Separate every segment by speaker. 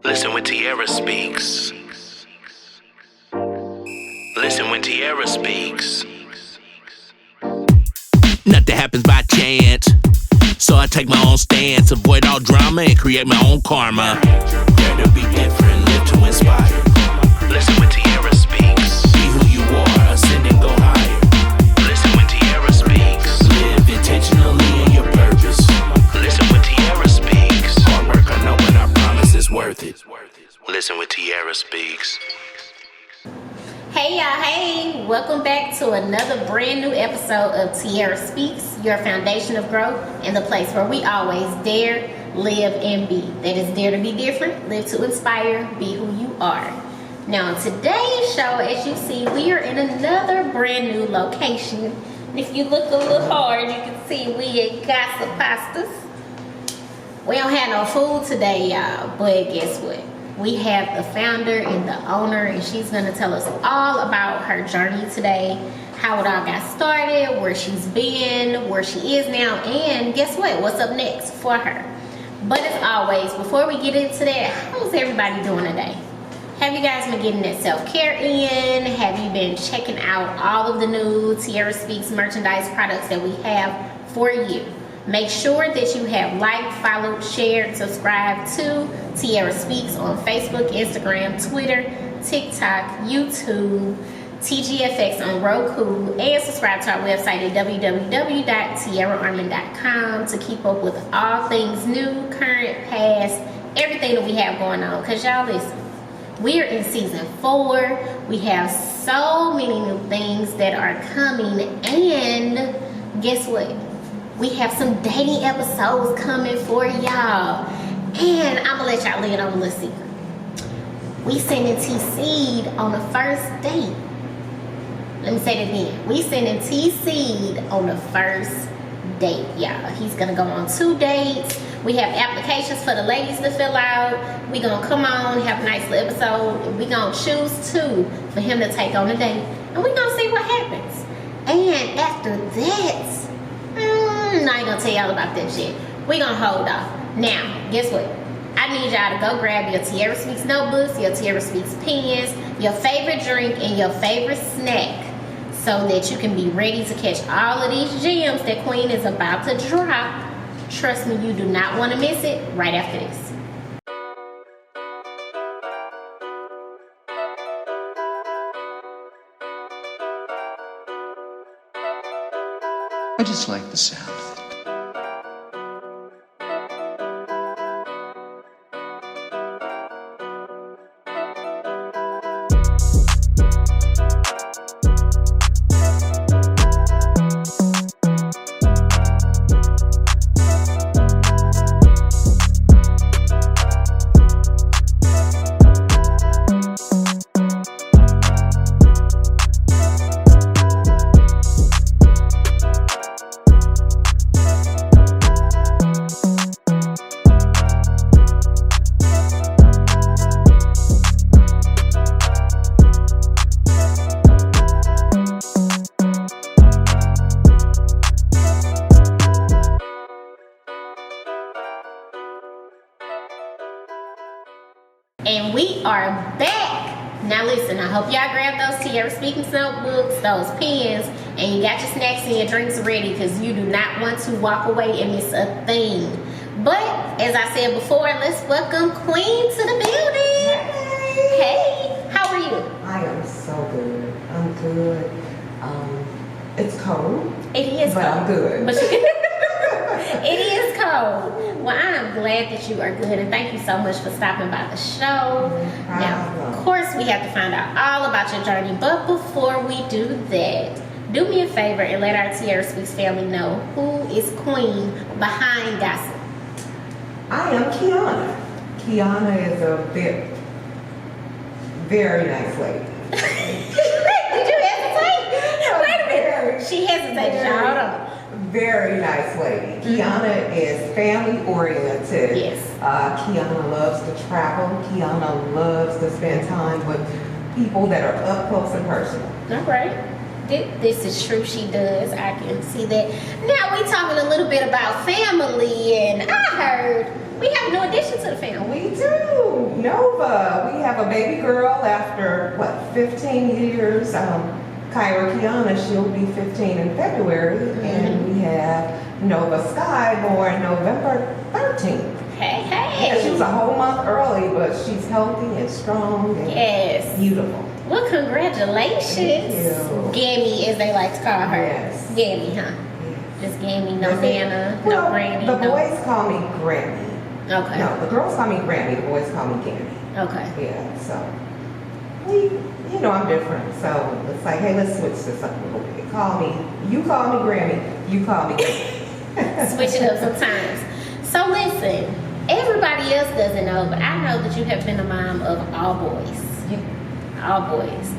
Speaker 1: Listen when Tierra speaks. Listen when Tierra speaks. Nothing happens by chance, so I take my own stance, avoid all drama and create my own karma. Dare to be different, live to inspire. Listen when Tierra speaks. Be who you are, ascend and go higher. Listen when Tierra speaks. Live intentionally in your purpose. Listen when Tierra speaks. Hard work, I know, but I promise it's worth it. Listen when Tierra speaks.
Speaker 2: Hey y'all, hey, welcome back to another brand new episode of Tierra Speaks, your foundation of growth and the place where we always dare, live, and be. That is, dare to be different, live to inspire, be who you are. Now, on today's show, as you see, we are in another brand new location. And if you look a little hard, you can see we at Gossip Pastas. We don't have no food today, y'all, but guess what? We have the founder and the owner, and she's going to tell us all about her journey today, how it all got started, where she's been, where she is now, and guess what? What's up next for her? But as always, before we get into that, how's everybody doing today? Have you guys been getting that self-care in? Have you been checking out all of the new Tierra Speaks merchandise products that we have for you? Make sure that you have liked, followed, shared, subscribed to Tierra Speaks on Facebook, Instagram, Twitter, TikTok, YouTube, TGFX on Roku, and subscribe to our website at www.tierraarmand.com to keep up with all things new, current, past, everything that we have going on. Because y'all listen, we're in season 4. We have so many new things that are coming, and guess what? We have some dating episodes coming for y'all. And I'm going to let y'all in on a little secret. We sending T-Seed on the first date. Let me say that again. We sending T-Seed on the first date, y'all. He's going to go on 2 dates. We have applications for the ladies to fill out. We're going to come on, have a nice little episode. We're going to choose 2 for him to take on a date. And we're going to see what happens. And after that, I ain't gonna tell y'all about that shit. We gonna hold off. Now, guess what? I need y'all to go grab your Tierra Speaks notebooks, your Tierra Speaks pens, your favorite drink, and your favorite snack so that you can be ready to catch all of these gems that Queen is about to drop. Trust me, you do not want to miss it right after this.
Speaker 3: I just like the sound of it.
Speaker 2: And we are back. Now listen, I hope y'all grab those Tierra Speaking notebooks, those pens, and you got your snacks and your drinks ready because you do not want to walk away and miss a thing. But as I said before, let's welcome Queen to the building. Hey, how are you?
Speaker 4: I am so good. I'm good. It's cold.
Speaker 2: It is
Speaker 4: but
Speaker 2: cold.
Speaker 4: I'm good.
Speaker 2: It is cold. Well, I'm glad that you are good, and thank you so much for stopping by the show. Now, of course, we have to find out all about your journey, but before we do that, do me a favor and let our Tierra Speaks family know who is Queen behind Gossip.
Speaker 4: I am Qiuana. Qiuana is a very nice lady.
Speaker 2: Did you hesitate? Wait a minute. She hesitated. Hold on.
Speaker 4: Very nice lady. Qiuana is family oriented.
Speaker 2: Yes.
Speaker 4: Qiuana loves to travel. Qiuana loves to spend time with people that are up close and personal.
Speaker 2: All right. This is true, she does. I can see that. Now we talking a little bit about family, and I heard we have a new addition to the family.
Speaker 4: We do. No baby girl after, 15 years. Qiuana, she'll be 15 in February. And we have Nova Sky born November 13th.
Speaker 2: Hey.
Speaker 4: Yeah, she was a whole month early, but she's healthy and strong and beautiful.
Speaker 2: Well, congratulations.
Speaker 4: Thank you.
Speaker 2: Gammy, as they like to call her.
Speaker 4: Yes.
Speaker 2: Gammy, huh?
Speaker 4: Yes.
Speaker 2: Just Gammy, no Nana,
Speaker 4: Well,
Speaker 2: no Brandy.
Speaker 4: the boys call me Grammy.
Speaker 2: Okay.
Speaker 4: No, the girls call me Grammy, the boys call me Gammy.
Speaker 2: Okay.
Speaker 4: Yeah, so I'm different. So it's like, hey, let's switch this up a little bit. You call me Grammy, you call me Grammy.
Speaker 2: Switch it up sometimes. So listen, everybody else doesn't know, but I know that you have been a mom of all boys. All boys.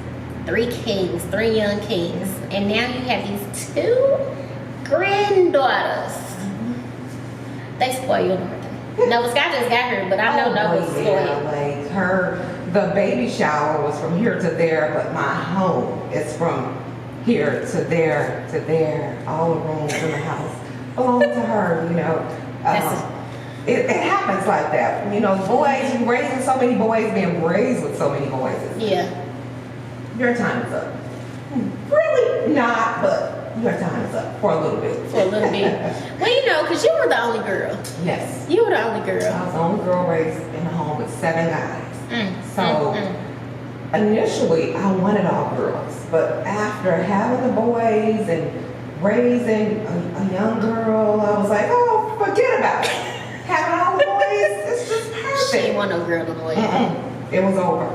Speaker 2: 3 kings, 3 young kings. And now you have these 2 granddaughters. They spoil your birthday. Nova Sky just got her, but I know Nova's spoiled.
Speaker 4: Like the baby shower was from here to there, but my home is from here to there. All the rooms in the house belong to her, It happens like that. Boys, you raising so many boys, being raised with so many boys.
Speaker 2: Yeah.
Speaker 4: Your time is up. Really not, but your time is up for a little bit. Well, because you were the only girl. Yes.
Speaker 2: You were the only girl.
Speaker 4: I was the only girl raised in a home with 7 guys. Initially, I wanted all girls. But after having the boys and raising a young girl, I was like, oh, forget about it. Having all the boys, it's just perfect.
Speaker 2: She ain't want no girl to boy.
Speaker 4: It was over.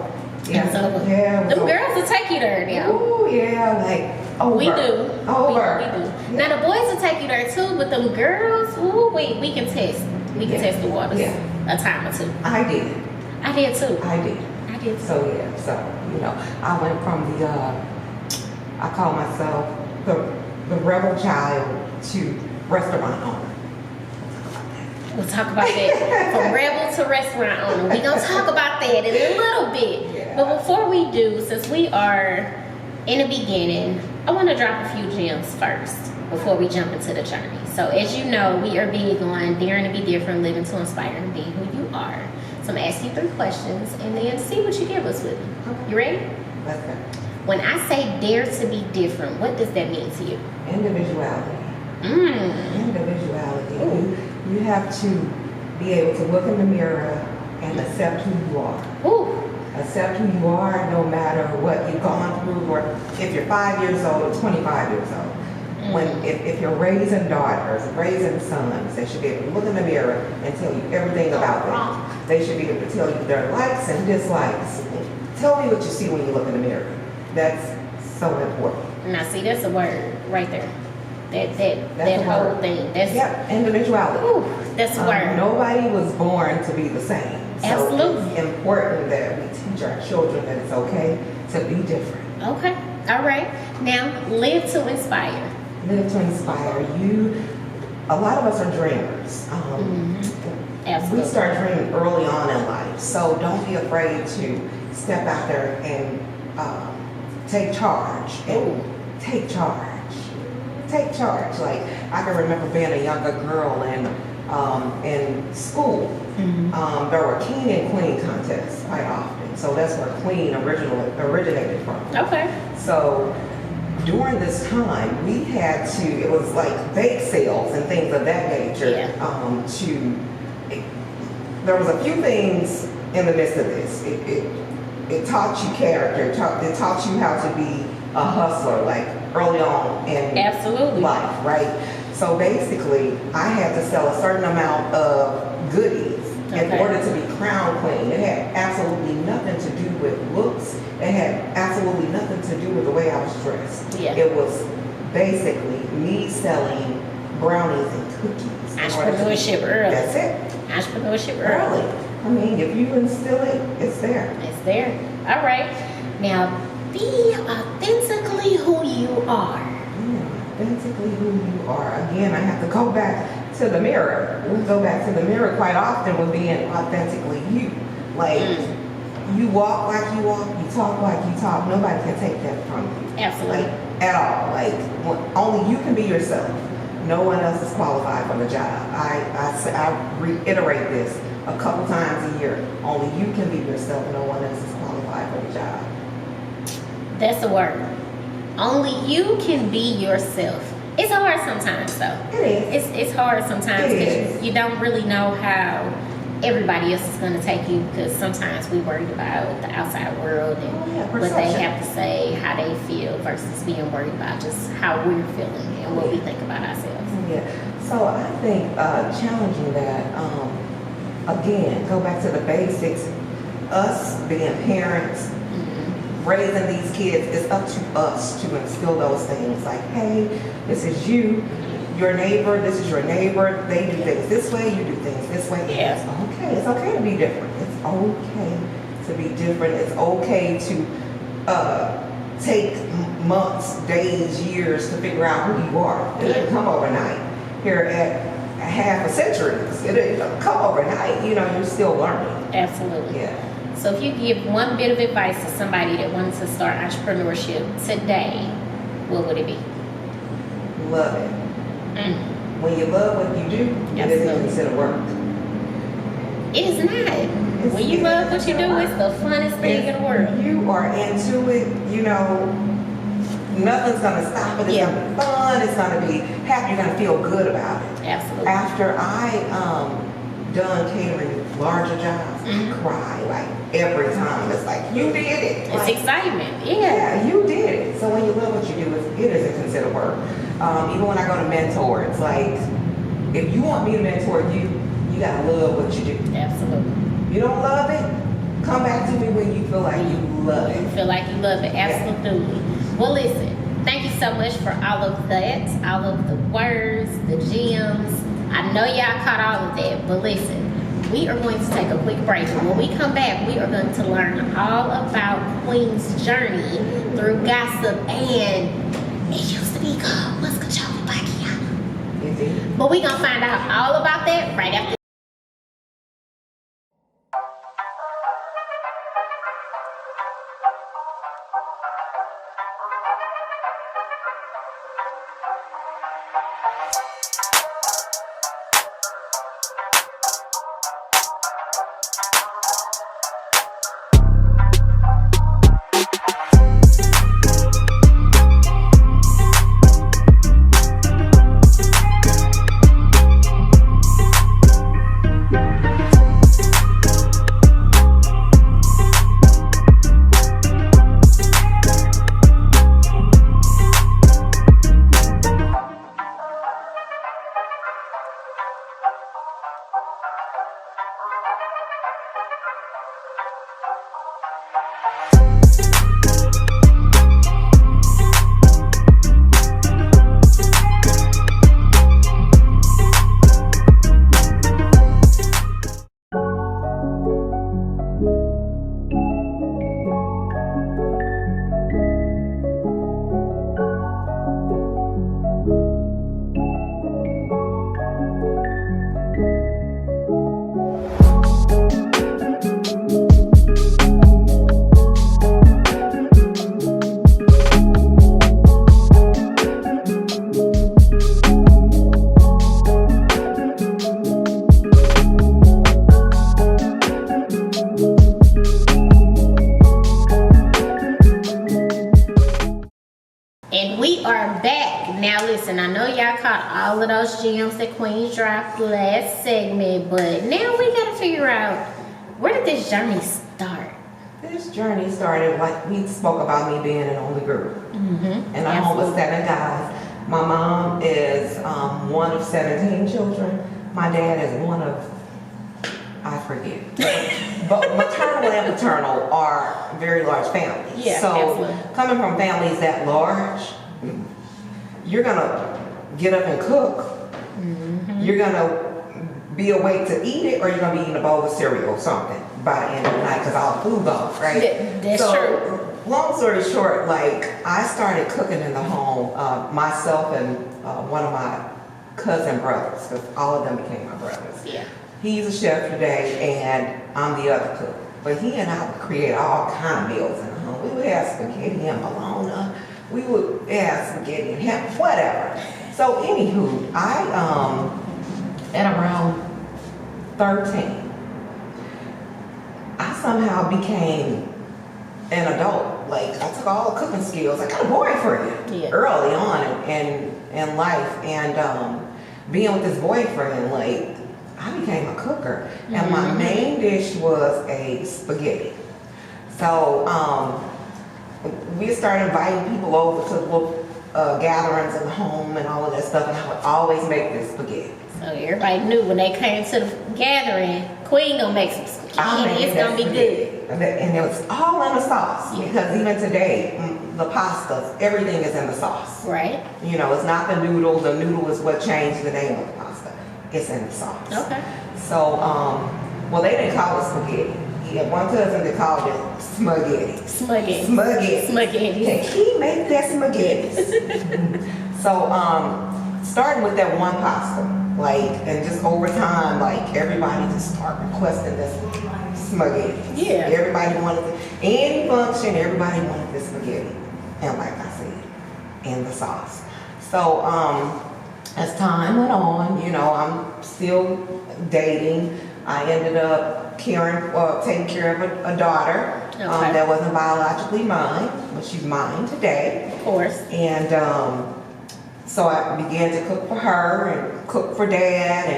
Speaker 4: Yeah.
Speaker 2: It's over.
Speaker 4: Yeah, it was
Speaker 2: Them
Speaker 4: over.
Speaker 2: girls will take you there now.
Speaker 4: Oh yeah, like over.
Speaker 2: We do.
Speaker 4: Over.
Speaker 2: We do. Now the boys will take you there too, but them girls, we can test. We can test the waters.
Speaker 4: Yeah.
Speaker 2: A time or 2.
Speaker 4: I did.
Speaker 2: I did too.
Speaker 4: I did. So I went from I call myself the rebel child to restaurant owner.
Speaker 2: We'll talk about that. From rebel to restaurant owner. We're going to talk about that in a little bit.
Speaker 4: Yeah.
Speaker 2: But before we do, since we are in the beginning, I want to drop a few gems first before we jump into the journey. So as you know, we are big on daring to be different, living to inspire, and being who you are. So I'm going to ask you 3 questions and then see what you give us with them. You ready?
Speaker 4: Let's go.
Speaker 2: When I say dare to be different, what does that mean to you?
Speaker 4: Individuality. Individuality.
Speaker 2: Ooh.
Speaker 4: You have to be able to look in the mirror and accept who you are.
Speaker 2: Ooh.
Speaker 4: Accept who you are no matter what you've gone through, or if you're 5 years old or 25 years old. If you're raising daughters, raising sons, they should be able to look in the mirror and tell you everything about them. They should be able to tell you their likes and dislikes. Tell me what you see when you look in the mirror. That's so important.
Speaker 2: Now see, that's a word right there. That
Speaker 4: That's
Speaker 2: whole
Speaker 4: word.
Speaker 2: thing. That's
Speaker 4: individuality.
Speaker 2: Ooh, that's a word.
Speaker 4: Nobody was born to be the same. So
Speaker 2: Absolutely.
Speaker 4: it's important that we teach our children that it's okay to be different.
Speaker 2: Okay. All right. Now, live to inspire.
Speaker 4: Live to inspire. A lot of us are dreamers.
Speaker 2: Absolutely.
Speaker 4: We start dreaming early on in life. So don't be afraid to step out there and take charge. Take charge. Take charge. Like, I can remember being a younger girl in school. There were king and queen contests quite often. So that's where queen originated from.
Speaker 2: Okay.
Speaker 4: So during this time, we had to, it was like bake sales and things of that nature.
Speaker 2: Yeah.
Speaker 4: There was a few things in the midst of this. It taught you character. It taught you how to be a hustler, like early on in life, right? So basically, I had to sell a certain amount of goodies in order to be crown queen. It had absolutely nothing to do with looks. It had absolutely nothing to do with the way I was dressed.
Speaker 2: Yeah.
Speaker 4: It was basically me selling brownies and cookies.
Speaker 2: Entrepreneurship early.
Speaker 4: That's it.
Speaker 2: Entrepreneurship early.
Speaker 4: I mean, if you instill it, it's there.
Speaker 2: It's there. All right. Now, be authentically who you are.
Speaker 4: Authentically who you are. Again, I have to go back to the mirror. We go back to the mirror quite often with being authentically you. Like, you walk like you walk, you talk like you talk. Nobody can take that from you.
Speaker 2: Absolutely.
Speaker 4: Like, at all. Like, only you can be yourself. No one else is qualified for the job. I reiterate this a couple times a year. Only you can be yourself. No one else is qualified for the job.
Speaker 2: That's the word. Only you can be yourself. It's hard sometimes, though.
Speaker 4: It is.
Speaker 2: It's hard sometimes because you don't really know how everybody else is going to take you, because sometimes we worried about the outside world and what they have to say, how they feel, versus being worried about just how we're feeling and what we think about ourselves.
Speaker 4: Yeah. So I think challenging that, again, go back to the basics. Us being parents, raising these kids, it's up to us to instill those things like, hey, this is you, your neighbor, this is your neighbor, they do things this way, you do things this way.
Speaker 2: Yeah.
Speaker 4: It's okay to be different. It's okay to be different. It's okay to take months, days, years to figure out who you are. It didn't come overnight. Here at half a century, it didn't come overnight. You know, you're still learning.
Speaker 2: Absolutely.
Speaker 4: Yeah.
Speaker 2: So if you give one bit of advice to somebody that wants to start entrepreneurship today, what would it be?
Speaker 4: Love it. When you love what you do, it isn't considered work.
Speaker 2: It is not. When you love what you do, it's the funnest thing in the world.
Speaker 4: You are into it, you know, nothing's going to stop it. It's going to be fun. It's going to be happy. You're going to feel good about it.
Speaker 2: Absolutely.
Speaker 4: After I done catering larger jobs, I cry like every time. It's like, you did it.
Speaker 2: It's
Speaker 4: like,
Speaker 2: excitement.
Speaker 4: Yeah, you did it. So when you love what you do, it isn't considered work. Even when I go to mentor, it's like, if you want me to mentor you, you gotta love what you do.
Speaker 2: Absolutely.
Speaker 4: You don't love it, come back to me when you feel like you love it.
Speaker 2: You feel like you love it. Absolutely. Yeah. Well, listen, thank you so much for all of that, all of the words, the gems. I know y'all caught all of that, but listen, we are going to take a quick break. And when we come back, we are going to learn all about Queen's journey through gossip, and it used to be called What's Controlling by Qiuana. But we're going to find out all about that right after. Listen, I know y'all caught all of those gems that Queen dropped last segment, but now we gotta figure out, where did this journey start?
Speaker 4: This journey started, like we spoke about me being an only girl. And I'm home with 7 guys. My mom is one of 17 children. My dad is one of, I forget. But maternal and paternal are very large families.
Speaker 2: Yeah,
Speaker 4: so
Speaker 2: absolutely.
Speaker 4: Coming from families that large, you're gonna get up and cook. You're gonna be awake to eat it, or you're gonna be eating a bowl of cereal or something by the end of the night because all the food's off, right?
Speaker 2: That's true.
Speaker 4: Long story short, like I started cooking in the home, myself and one of my cousin brothers, because all of them became my brothers.
Speaker 2: Yeah.
Speaker 4: He's a chef today, and I'm the other cook. But he and I would create all kind of meals in the home. We would have spaghetti and bologna. We would have spaghetti and ham, whatever. So anywho, I at around 13, somehow became an adult. Like, I took all the cooking skills. I got a boyfriend early on in life, and being with this boyfriend, like, I became a cooker, and my main dish was a spaghetti. So we started inviting people over to little gatherings in the home and all of that stuff, and I would always make this spaghetti.
Speaker 2: So everybody knew when they came to the gathering, Queen gonna make some spaghetti. It's gonna be good.
Speaker 4: And it was all in the sauce, because even today, the pastas, everything is in the sauce.
Speaker 2: Right.
Speaker 4: You know, it's not the noodle. The noodle is what changed the name of the pasta. It's in the sauce.
Speaker 2: Okay.
Speaker 4: So, well, they didn't call it spaghetti. He had one cousin that called it smuggetti. Smuggetti. Can he make that spaghetti? So, starting with that one pasta, like, and just over time, like, everybody just started requesting this spaghetti.
Speaker 2: Yeah.
Speaker 4: Everybody wanted it. Any function, everybody wanted this spaghetti. And like I said, in the sauce. So, as time went on, you know, I'm still dating. I ended up taking care of a daughter that wasn't biologically mine, but she's mine today.
Speaker 2: Of course.
Speaker 4: And so I began to cook for her and cook for Dad,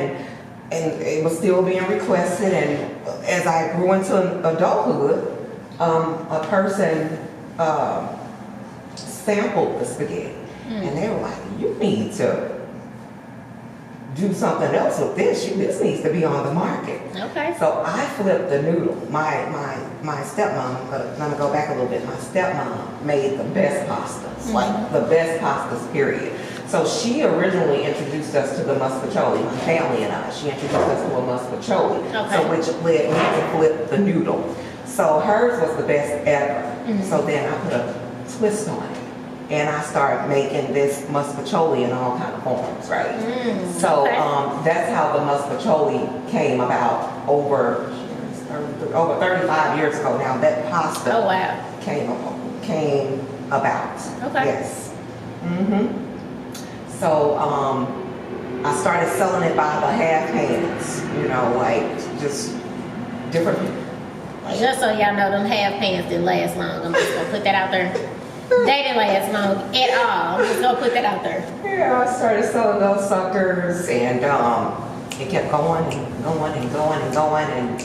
Speaker 4: and it was still being requested. And as I grew into adulthood, a person sampled the spaghetti, and they were like, "You need to do something else with this. This needs to be on the market."
Speaker 2: Okay.
Speaker 4: So I flipped the noodle. My stepmom, I'm gonna go back a little bit. My stepmom made the best pastas, like the best pastas, period. So she originally introduced us to the muscatoli, my family and I. She introduced us to a muscatoli, so which led me to flip the noodle. So hers was the best ever. So then I put a twist on it, and I started making this muscatoli in all kind of forms, right? So that's how the muscatoli came about over 35 years ago now. That pasta came about.
Speaker 2: Okay.
Speaker 4: Yes. So I started selling it by the half hands, you know, like just different.
Speaker 2: Just so y'all know, them half pants didn't last long. I'm just gonna put that out there. They didn't last long at all. I'm just gonna put that out there.
Speaker 4: Yeah, I started selling those suckers, and it kept going and going and going and going, and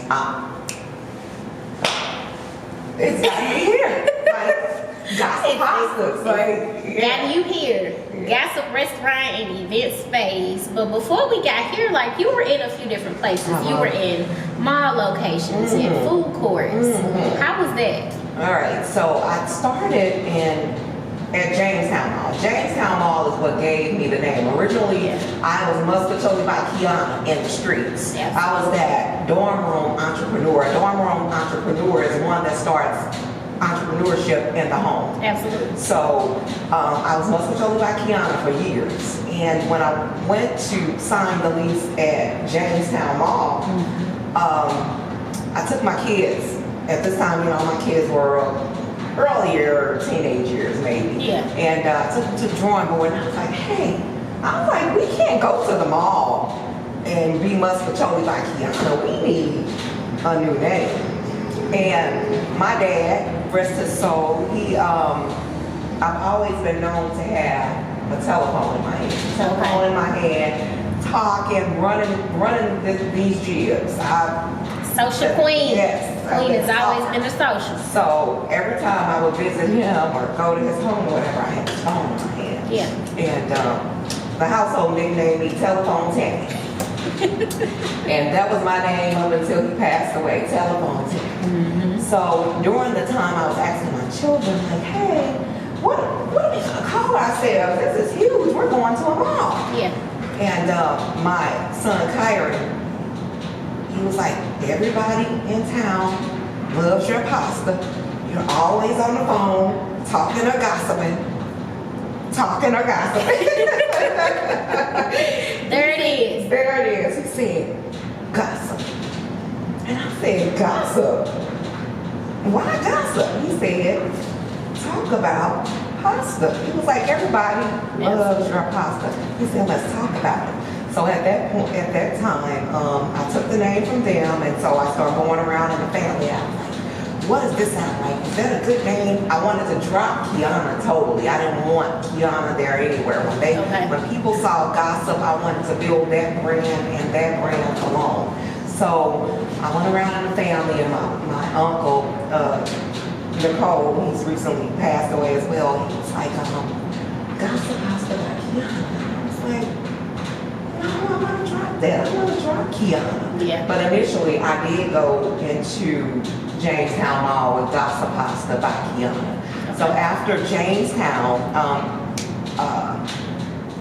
Speaker 4: it's got me here. Like, gossip pastas, like,
Speaker 2: got you here. Gossip restaurant and event space. But before we got here, like, you were in a few different places. You were in mall locations and food courts. How was that?
Speaker 4: All right, so I started at Jamestown Mall. Jamestown Mall is what gave me the name. Originally, I was muscatoli by Qiuana in the streets.
Speaker 2: Yes.
Speaker 4: I was that dorm room entrepreneur. A dorm room entrepreneur is one that starts entrepreneurship in the home.
Speaker 2: Absolutely.
Speaker 4: So I was muscatoli by Qiuana for years. And when I went to sign the lease at Jamestown Mall, I took my kids. At this time, you know, my kids were earlier teenage years, maybe.
Speaker 2: Yeah.
Speaker 4: And I took them to the drawing board, and I was like, hey, we can't go to the mall and be muscatoli by Qiuana. We need a new name. And my dad, rest his soul, I've always been known to have a telephone in my hand. Telephone in my hand, talking, running these jibs.
Speaker 2: Social queen.
Speaker 4: Yes.
Speaker 2: Queen has always been a social.
Speaker 4: So every time I would visit him or go to his home or whatever, I had his phone in my hand.
Speaker 2: Yeah.
Speaker 4: And the household nicknamed me Telephone Tammy. And that was my name up until he passed away, Telephone Tammy. So during the time I was asking my children, like, hey, what are we gonna call ourselves? This is huge. We're going to a mall.
Speaker 2: Yeah.
Speaker 4: And my son Kyron, he was like, everybody in town loves your pasta. You're always on the phone, talking or gossiping.
Speaker 2: There it is.
Speaker 4: There it is. He said, gossip. And I said, gossip? Why gossip? He said, talk about pasta. He was like, everybody loves your pasta. He said, let's talk about it. So at that point, at that time, I took the name from them, and so I started going around in the family. I was like, what does this sound like? Is that a good name? I wanted to drop Qiuana totally. I didn't want Qiuana there anywhere. When people saw Gossip, I wanted to build that brand and that brand alone. So I went around in the family, and my uncle, Nicole, he's recently passed away as well. He was like, Gossip Pasta by Qiuana. I was like, no, I want to drop that. I want to drop Qiuana.
Speaker 2: Yeah. But
Speaker 4: initially, I did go into Jamestown Mall with Gossip Pasta by Qiuana. Okay. So after Jamestown,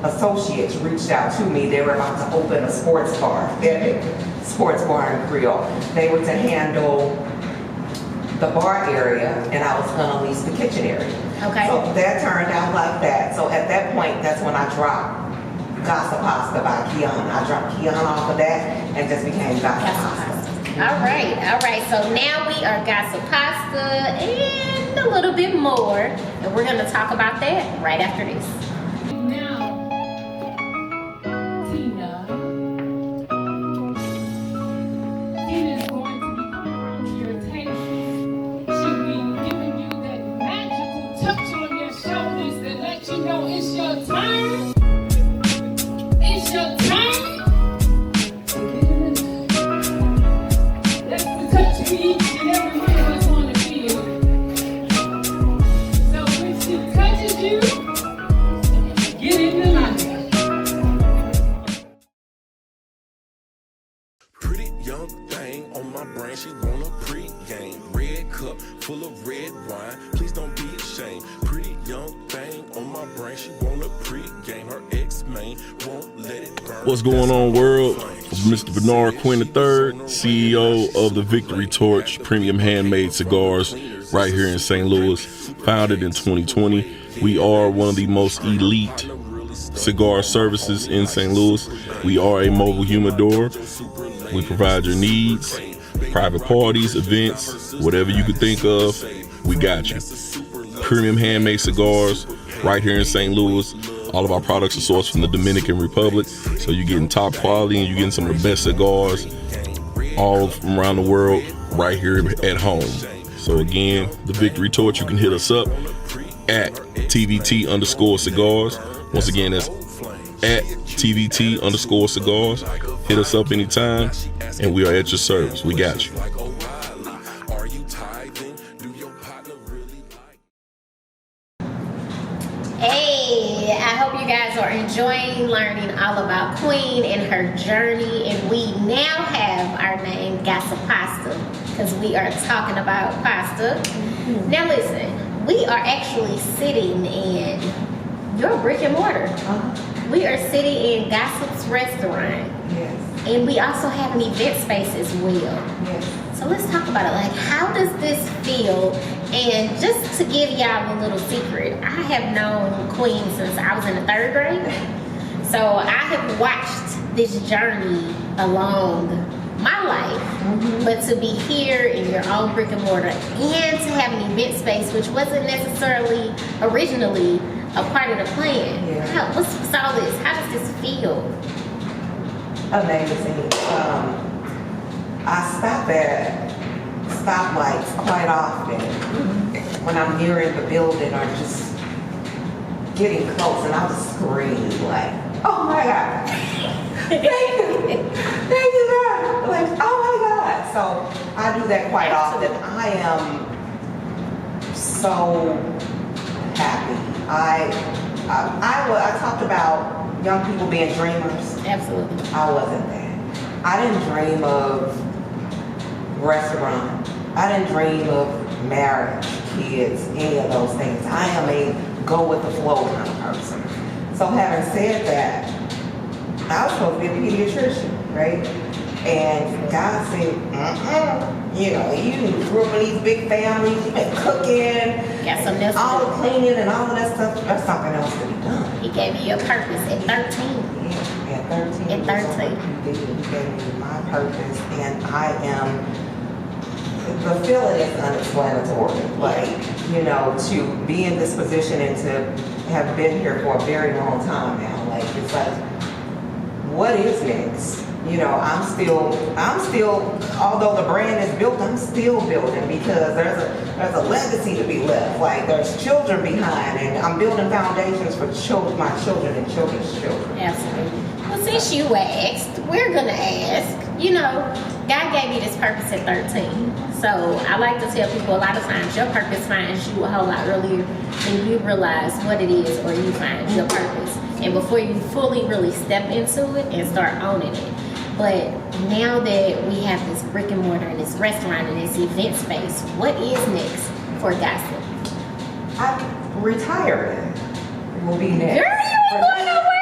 Speaker 4: associates reached out to me. They were about to open a sports bar in Creole. They were to handle the bar area, and I was going to lease the kitchen area.
Speaker 2: Okay.
Speaker 4: So that turned out like that. So at that point, that's when I dropped Gossip Pasta by Qiuana. I dropped Qiuana off of that and just became Gossip Pasta.
Speaker 2: All right. So now we are Gossip Pasta and a little bit more, and we're going to talk about that right after this.
Speaker 1: She want a pre-game, red cup full of red wine. Please don't be ashamed. Pretty young thing on my brain. She want a pre-game. Her ex-main won't let it burn. What's going on, world? It's Mr. Bernard Quinn III, CEO of the Victory Torch Premium Handmade Cigars right here in St. Louis. Founded in 2020. We are one of the most elite cigar services in St. Louis. We are a mobile humidor. We provide your needs. Private parties, events, whatever you could think of, we got you. Premium handmade cigars right here in St. Louis. All of our products are sourced from the Dominican Republic, so you're getting top quality and you're getting some of the best cigars all from around the world right here at home. So again, the Victory Torch, you can hit us up at TVT_cigars. Once again, that's at TVT_cigars. Hit us up anytime, and we are at your service. We got you.
Speaker 2: Hey, I hope you guys are enjoying learning all about Queen and her journey. And we now have our name, Gossip Pasta, because we are talking about pasta. Mm-hmm. Now listen, we are actually sitting in your brick and mortar. Uh-huh. We are sitting in Gossip's restaurant.
Speaker 4: Yes.
Speaker 2: And we also have an event space as well.
Speaker 4: Yes.
Speaker 2: So let's talk about it. Like, how does this feel? And just to give y'all a little secret, I have known Queen since I was in the 3rd grade. So I have watched this journey along my life. Mm-hmm. But to be here in your own brick and mortar and to have an event space, which wasn't necessarily originally a part of the plan. Yeah. What's all this? How does this feel?
Speaker 4: Amazing. I stop at stoplights quite often when I'm nearing the building or just getting close, and I'll just scream like, "Oh my God! Thank you, God!" Like, "Oh my God!" So I do that quite often. I am so happy. I talked about young people being dreamers.
Speaker 2: Absolutely.
Speaker 4: I wasn't that. I didn't dream of restaurant. I didn't dream of marriage, kids, any of those things. I am a go with the flow kind of person. So having said that, I was supposed to be a pediatrician, right? And God said, you know, you grew up in these big families, you've been cooking,
Speaker 2: got something else
Speaker 4: all the cleaning and all of that stuff. There's something else to be done.
Speaker 2: He gave you a purpose at 13.
Speaker 4: Yeah, at 13.
Speaker 2: At 13.
Speaker 4: He did. He gave me my purpose, and I am, the feeling is unexplanatory. Like, you know, to be in this position and to have been here for a very long time now. Like, it's like, what is next? I'm still, although the brand is built, I'm still building because there's a legacy to be left. Like there's children behind, and I'm building foundations for my children and children's children.
Speaker 2: Absolutely. Well, since you asked, we're gonna ask. God gave you this purpose at 13. So I like to tell people a lot of times your purpose finds you a whole lot earlier than you realize what it is, or you find your purpose. And before you fully really step into it and start owning it. But now that we have this brick and mortar and this restaurant and this event space, what is next for Gossip?
Speaker 4: I'm retiring. Will be next.
Speaker 2: Girl, you ain't going nowhere.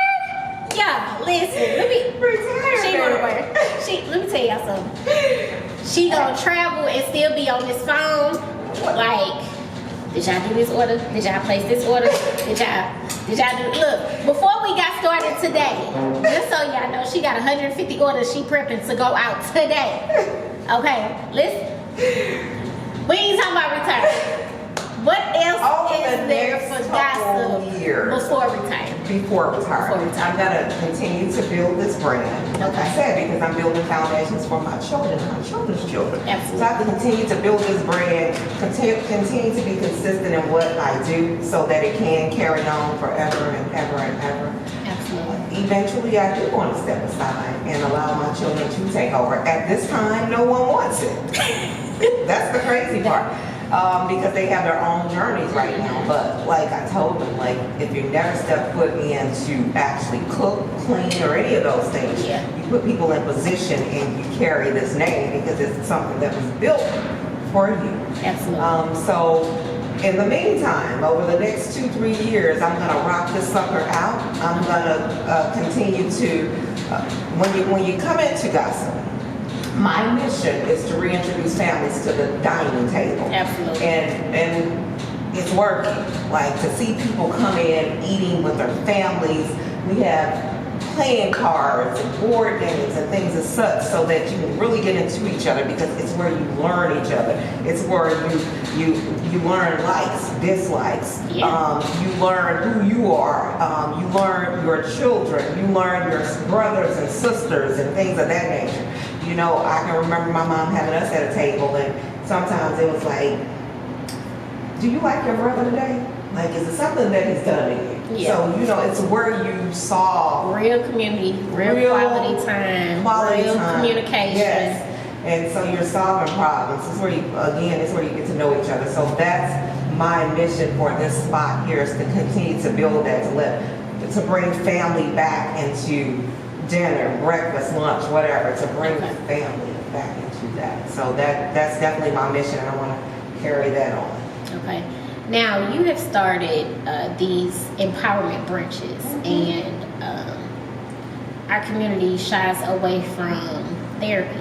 Speaker 2: Yeah, listen, let me
Speaker 4: retire.
Speaker 2: She going to work. Let me tell y'all something. She gonna travel and still be on this phone. Like, did y'all do this order? Did y'all place this order? Did y'all do? Look, before we got started today, just so y'all know, she got 150 orders she prepping to go out today. Okay, listen. We ain't talking about retirement. What else is there for Gossip before retirement?
Speaker 4: Before retirement. I'm going to continue to build this brand, like I said, because I'm building foundations for my children and my children's children.
Speaker 2: Absolutely.
Speaker 4: So I have to continue to build this brand, continue to be consistent in what I do so that it can carry on forever and ever and ever.
Speaker 2: Absolutely.
Speaker 4: Eventually, I do want to step aside and allow my children to take over. At this time, no one wants it. That's the crazy part. Because they have their own journeys right now. But like I told them, like if you never step foot in to actually cook, clean, or any of those things, you put people in position and you carry this name because it's something that was built for you.
Speaker 2: Absolutely.
Speaker 4: So in the meantime, over the next 2-3 years, I'm gonna rock this sucker out. I'm gonna continue to when you come into Gossip, my mission is to reintroduce families to the dining table.
Speaker 2: Absolutely.
Speaker 4: And it's working. Like to see people come in eating with their families. We have playing cards and board games and things as such so that you can really get into each other because it's where you learn each other. It's where you learn likes, dislikes.
Speaker 2: Yeah.
Speaker 4: You learn who you are. You learn your children. You learn your brothers and sisters and things of that nature. I can remember my mom having us at a table, and sometimes it was like, do you like your brother today? Like, is it something that he's done to you?
Speaker 2: Yeah.
Speaker 4: So, it's where you saw
Speaker 2: real community, real quality time, real communication.
Speaker 4: Yes. And so you're solving problems. It's where you get to know each other. So that's my mission for this spot here is to continue to build that, to bring family back into dinner, breakfast, lunch, whatever, to bring the family back into that. So that's definitely my mission, and I want to carry that on.
Speaker 2: Okay. Now you have started these empowerment brunches, and our community shies away from therapy.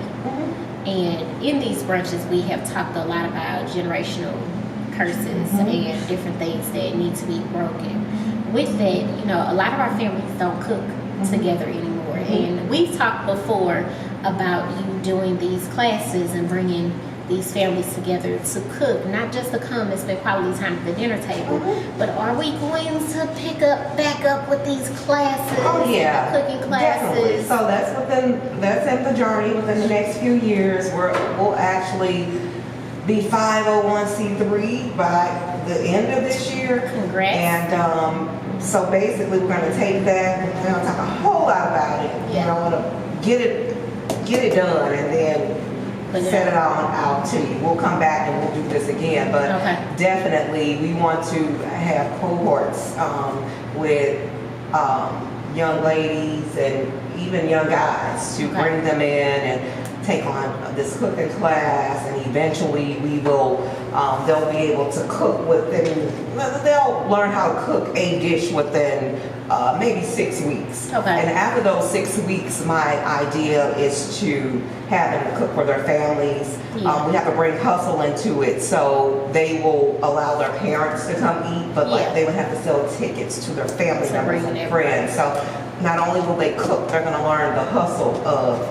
Speaker 2: And in these brunches, we have talked a lot about generational curses and different things that need to be broken. With that, a lot of our families don't cook together anymore. And we've talked before about you doing these classes and bringing these families together to cook, not just to come and spend quality time at the dinner table, but are we going to back up with these classes?
Speaker 4: Oh yeah,
Speaker 2: cooking classes.
Speaker 4: Definitely. So that's in the journey. Within the next few years, we'll actually be 501c3 by the end of this year.
Speaker 2: Congrats.
Speaker 4: And so basically, we're going to take that and we're going to talk a whole lot about it.
Speaker 2: Yeah.
Speaker 4: I want to get it done and then set it on out to you. We'll come back and we'll do this again, but definitely we want to have cohorts with young ladies and even young guys to bring them in and take on this cooking class, and eventually we will they'll be able to cook they'll learn how to cook a dish within maybe 6 weeks.
Speaker 2: Okay.
Speaker 4: And after those 6 weeks, my idea is to have them cook for their families.
Speaker 2: Yeah.
Speaker 4: We have to bring hustle into it, so they will allow their parents to come eat, but they would have to sell tickets to their family members and friends. So not only will they cook, they're going to learn the hustle of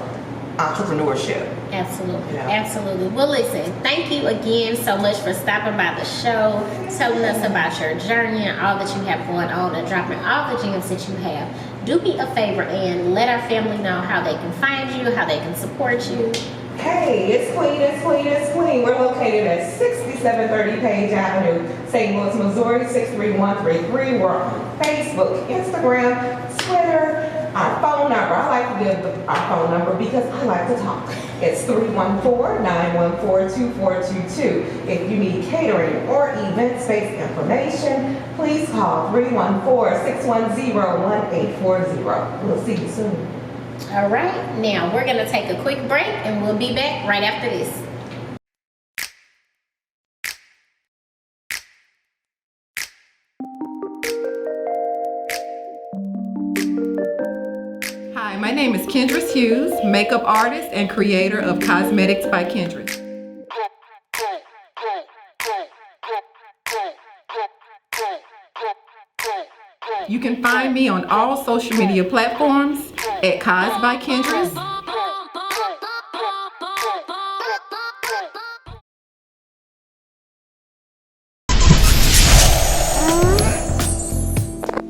Speaker 4: entrepreneurship.
Speaker 2: Absolutely. Absolutely. Well, listen, thank you again so much for stopping by the show, telling us about your journey and all that you have going on, and dropping all the gems that you have do me a favor and let our family know how they can find you, how they can support you.
Speaker 4: Hey, it's Queen. We're located at 6730 Page Avenue, St. Louis, Missouri, 63133. We're on Facebook, Instagram, Twitter. Our phone number, I like to give our phone number because I like to talk. It's 314-914-2422. If you need catering or event-based information, please call 314-610-1840. We'll see you soon.
Speaker 2: All right, now we're gonna take a quick break and we'll be back right after this.
Speaker 5: Hi, my name is Kendra Hughes, makeup artist and creator of Cosmetics by Kendra. You can find me on all social media platforms at Cos by Kendra.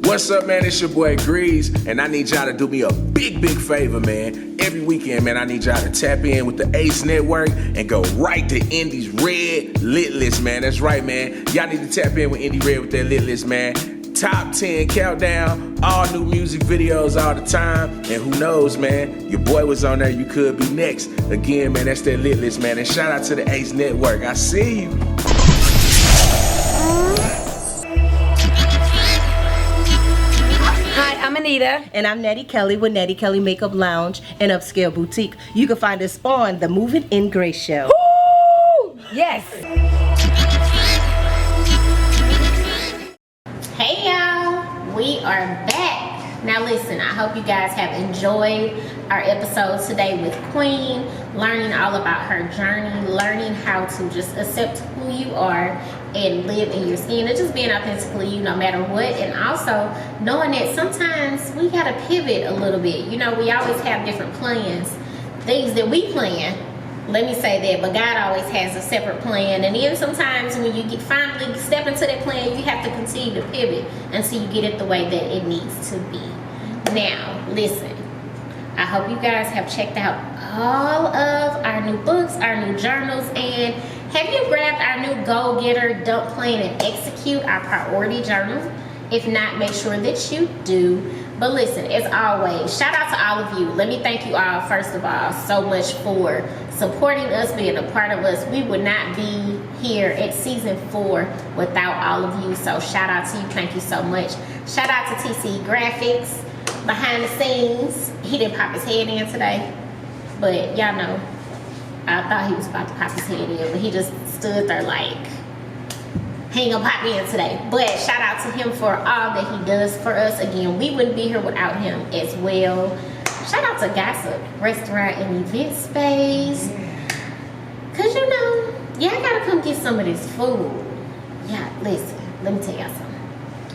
Speaker 1: What's up, man? It's your boy Grease, and I need y'all to do me a big favor, man. Every weekend, man, I need y'all to tap in with the Ace Network and go right to Indie's Red Lit List, man. That's right, man. Y'all need to tap in with Indie Red with that Lit List, man. Top 10 countdown, all new music videos all the time, and who knows, man, your boy was on there, you could be next. Again, man, that's that Lit List, man, and shout out to the Ace Network. I see you.
Speaker 6: I'm Anita. And I'm Nettie Kelly with Nettie Kelly Makeup Lounge and Upscale Boutique. You can find us on the Moving in Grace Show.
Speaker 2: Woo! Yes. Hey y'all, we are back. Now listen, I hope you guys have enjoyed our episode today with Queen, learning all about her journey, learning how to just accept who you are and live in your skin and just being authentically you no matter what, and also knowing that sometimes we gotta pivot a little bit. You know, we always have different plans, things that we plan, let me say that, but God always has a separate plan, and even sometimes when you finally step into that plan, you have to continue to pivot until you get it the way that it needs to be. Now listen, I hope you guys have checked out all of our new books, our new journals, and have you grabbed our new Go Getter, Don't Plan and Execute, our priority journal? If not, make sure that you do. But listen, as always, shout out to all of you. Let me thank you all, first of all, so much for supporting us, being a part of us. We would not be here at season 4 without all of you. So shout out to you. Thank you so much. Shout out to TC Graphics behind the scenes. He didn't pop his head in today, but y'all know, I thought he was about to pop his head in, but he just stood there like, he ain't gonna pop in today. But shout out to him for all that he does for us. Again, we wouldn't be here without him as well. Shout out to Gossip Restaurant and Event Space. Cause you know, y'all gotta come get some of this food. Yeah, listen, let me tell y'all something.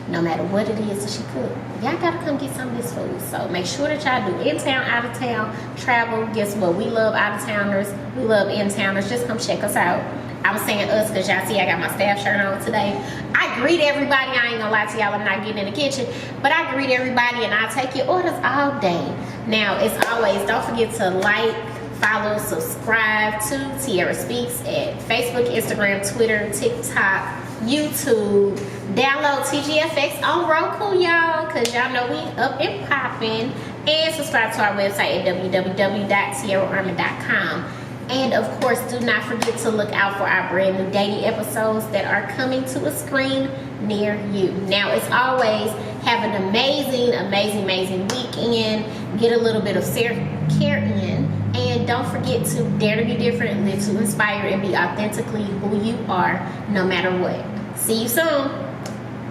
Speaker 2: No matter what it is that she cook, y'all gotta come get some of this food. So make sure that y'all do in town, out of town, travel. Guess what? We love out of towners. We love in towners. Just come check us out. I was saying us because y'all see I got my staff shirt on today. I greet everybody. I ain't gonna lie to y'all, I'm not getting in the kitchen, but I greet everybody and I'll take your orders all day. Now, as always, don't forget to like, follow, subscribe to Tiara Speaks at Facebook, Instagram, Twitter, TikTok, YouTube. Download TGFX on Roku, y'all, because y'all know we up and popping. And subscribe to our website at www.tiaraarmor.com. And of course, do not forget to look out for our brand new daily episodes that are coming to a screen near you. Now, as always, have an amazing weekend. Get a little bit of self-care in. And don't forget to dare to be different, live to inspire, and be authentically who you are, no matter what. See you soon.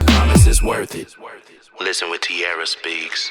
Speaker 1: Promise it's worth it. Listen with Tiara Speaks.